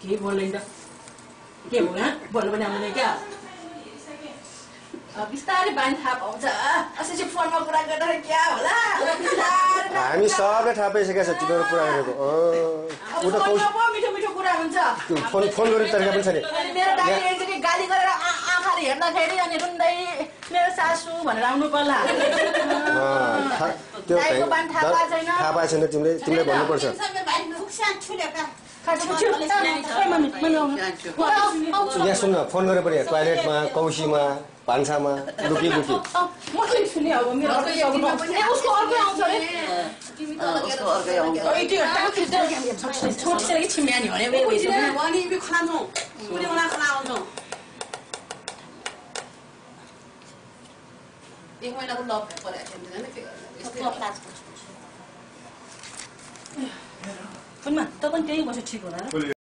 के बोल्दैन के होला बोल्नु पनि आउँदैन क्या बिस्तारै बानी थाहा पाउँछ असै फोनमा कुरा गर्दा क्या होला हामी सबले थाहा पाइसकेको छ तिम्रो कुरा गरेको मिठो मिठो कुरा हुन्छ फोन गर्ने तरिका पनि छ नि मेरो दाइले एकचोटि गाली गरेर आँखाले हेर्दाखेरि अनि रुन्दै मेरो सासू भनेर आउनु पर्ला थाहा पाएको छैन तिमीले भन्नुपर्छ यहाँ सुन्न फोन गरेर पनि टोयलेटमा कौसीमा भान्सामा लुकी पनि त पनि त्यही बस्यो ठिक होला